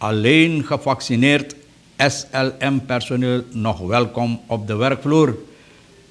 Alleen gevaccineerd SLM personeel nog welkom op de werkvloer.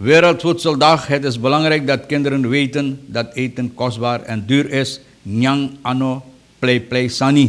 Wereldvoedseldag, het is belangrijk dat kinderen weten dat eten kostbaar en duur is. Nyang ano play sani.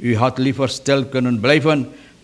u had liever stil kunnen blijven।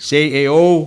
CEO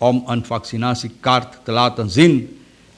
om een vaccinatiekaart te laten zien।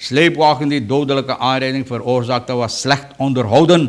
Sleepwalking die dodelijke aanrijding veroorzaakte was slecht onderhouden।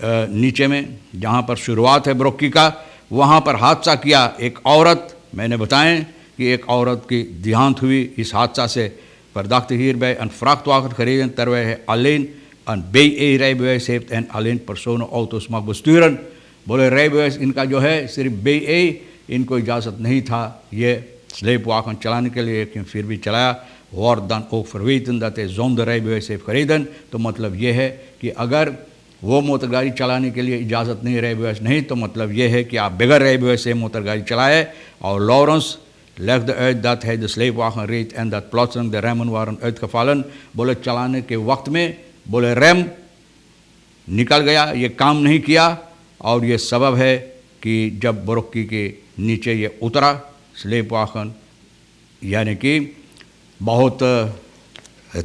نیچے میں جہاں پر شروعات ہے بروکی کا وہاں پر حادثہ کیا ایک عورت میں نے بتائیں کہ ایک عورت کی دیہانت ہوئی اس حادثہ سے پرداخت ہیر بے ان فراختواخت خریدن تروے ہے علین ان بے اے ری بے سیفت ان علین پرسونو اوتوس ماک بستورن بولے ری بے ان کا جو ہے صرف بے اے ان کو اجازت نہیں تھا یہ سلیپ واکن چلانے کے لیے لیکن پھر بھی چلایا وار دان اوک فرویتن داتے زون دا ری بے سیف خریدن تو مطلب یہ ہے کہ اگر وہ موٹر گاڑی چلانے کے لیے اجازت نہیں ری بے نہیں تو مطلب یہ ہے کہ آپ بغیر ری بے سے موٹر گاڑی چلائے اور Lawrence legt de uit dat hij de sleepwagen reed en dat plotseling de remmen waren uitgevallen بولے چلانے کے وقت میں بولے ریم نکل گیا یہ کام نہیں کیا اور یہ سبب ہے کہ جب بروکی کے نیچے یہ اترا سلیپ واخن یعنی کہ بہت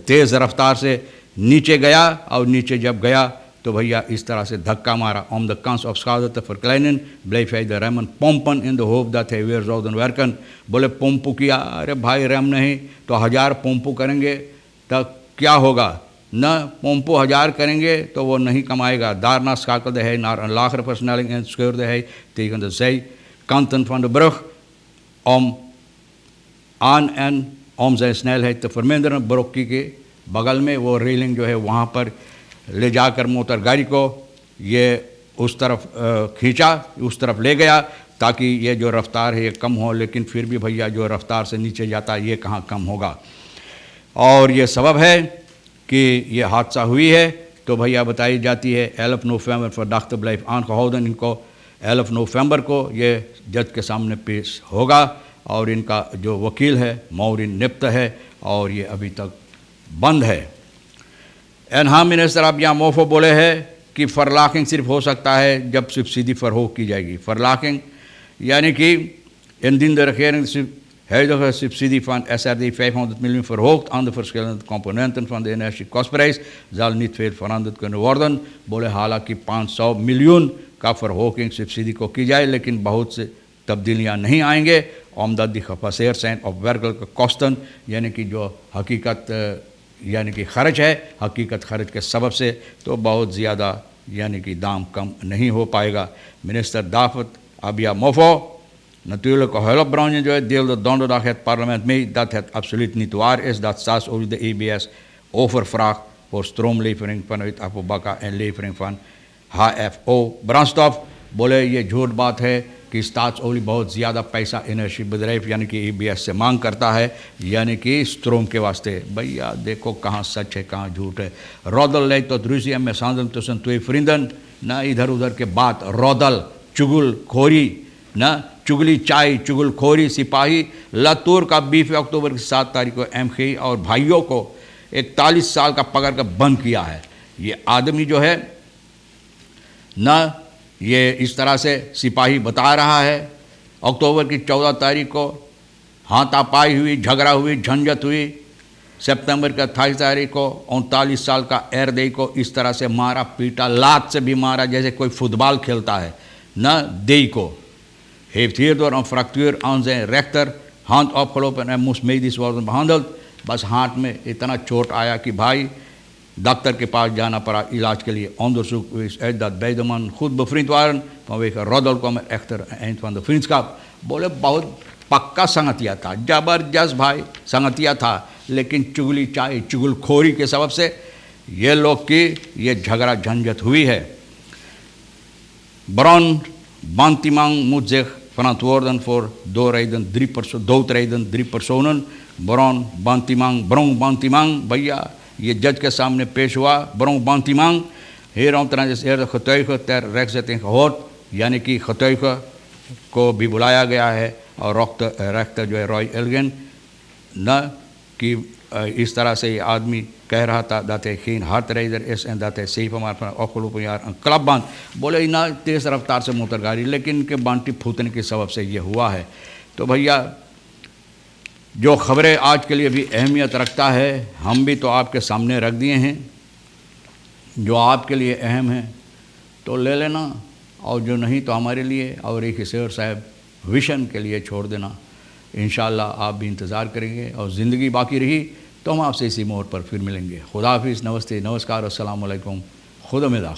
تیز رفتار سے نیچے گیا اور نیچے جب گیا تو بھیا اس طرح سے دھکا مارا om de kans op schade te verkleinen bleef hij de remmen pompen in de hoop dat hij weer zouden werken بولے پمپو کیا ارے بھائی ریم نہیں تو 1000 پمپو کریں گے تو کیا ہوگا نہ پمپو 1000 کریں گے تو وہ نہیں کمائے گا daarna schakelde hij naar een lagere versnelling en scheurde hij tegen de zijkanten van de brug om aan en om zijn snelheid te verminderen بروکی کے بغل میں وہ ریلنگ جو ہے وہاں پر لے جا کر موٹر گاڑی کو یہ اس طرف کھینچا اس طرف لے گیا تاکہ یہ جو رفتار ہے یہ کم ہو لیکن پھر بھی بھیا جو رفتار سے نیچے جاتا یہ کہاں کم ہوگا اور یہ سبب ہے کہ یہ حادثہ ہوئی ہے تو بھیا بتائی جاتی ہے 11 نوفمبر verdachte blijft aangehouden ان کو 11 نوفمبر کو یہ جج کے سامنے پیش ہوگا اور ان کا جو وکیل ہے مورین نپت ہے اور یہ ابھی تک بند ہے ہاں منسٹر اب یہاں موفو بولے ہے کہ فرلاکنگ صرف ہو سکتا ہے جب سبسیڈی فروغ کی جائے گی فرلاکنگ یعنی کہ indien de regering de huidige subsidie van SRD 500 miljoen verhoogt aan de verschillende componenten van de energiekostprijs zal niet veel veranderd kunnen worden بولے حالانکہ 500 ملین کا verhoging سبسیڈی کو کی جائے لیکن بہت سے تبدیلیاں نہیں آئیں گے omdat die gebaseerd zijn op werkelijke kosten یعنی کہ جو حقیقت یعنی کہ خرچ ہے حقیقت خرچ کے سبب سے تو بہت زیادہ یعنی کہ دام کم نہیں ہو پائے گا minister دافت Abia Mofo. Natuurlijke hulpbronnen deelde donderdag het parlement mee dat het absoluut niet waar is dat Staatsolie de EBS overvraagt voor stroomlevering vanuit Abu Bakr en levering van HFO brandstof. بولے یہ جھوٹ بات ہے کہ Staatsolie بہت زیادہ پیسہ energy بدریف یعنی کہ EBS سے مانگ کرتا ہے یعنی کہ اسٹروم کے واسطے. بھیا دیکھو کہاں سچ ہے کہاں جھوٹ ہے. Roddel leidt tot ruzie en mishandeling tussen twee vrienden. نہ ادھر ادھر کے بات رودل چگل کھوری نہ چگلی چائے چگل کھوری سپاہی لاتور کا 20 اکتوبر کی 7 تاریخ کو MK اور بھائیوں کو 41 سال کا پکڑ کر بند کیا ہے. یہ آدمی جو ہے نہ یہ اس طرح سے سپاہی بتا رہا ہے. اکتوبر کی 14 تاریخ کو ہاتھا پائی ہوئی جھگڑا ہوئی جھنجھٹ ہوئی. سپتمبر کا 28 تاریخ کو 39 سال کا ایردئی کو اس طرح سے مارا پیٹا لات سے بھی مارا جیسے کوئی فٹ بال کھیلتا ہے نہ دئی کو. heeft hierdoor een fractuur aan zijn rechterhand opgelopen en moest medisch worden behandeld. بس ہاتھ میں اتنا چوٹ آیا کہ بھائی ڈاکٹر کے پاس جانا پڑا علاج کے لیے. onderzoek is uit dat beide mannen goed bevriend waren. Vanwege roddel kwam er echter een eind van de vriendschap. بولے بہت پکا سنگتیا تھا زبردست بھائی سنگتیا تھا لیکن چگلی چائے چگل کھوری کے سبب سے یہ لوگ کی یہ جھگڑا جھنجھٹ ہوئی ہے. بران Bantimang moet zich verantwoorden voor doodrijden 3 personen. Bron Bantimang, بھیا یہ جج کے سامنے پیش ہوا. برون Bantimang hieromtrent is eerder getuige ter rechtzetting gehoord. یعنی کہ getuige کو بھی بلایا گیا ہے اور rechter جو ہے رائے ایلگن نہ کہ اس طرح سے یہ آدمی کہہ رہا تھا dat hij geen hardrijder is en dat hij 7 maart van het afgelopen jaar een klapband. بولے نہ تیز رفتار سے موٹر گاڑی لیکن ان کے بانٹی پھوتنے کے سبب سے یہ ہوا ہے. تو بھیا جو خبریں آج کے لیے بھی اہمیت رکھتا ہے ہم بھی تو آپ کے سامنے رکھ دیے ہیں. جو آپ کے لیے اہم ہیں تو لے لینا اور جو نہیں تو ہمارے لیے اور ایک شیر صاحب ویژن کے لیے چھوڑ دینا. انشاءاللہ آپ بھی انتظار کریں گے اور زندگی باقی رہی تو ہم آپ سے اسی موڑ پر پھر ملیں گے. خدا حافظ. نمستے نمسکار السلام علیکم. خدا مداح.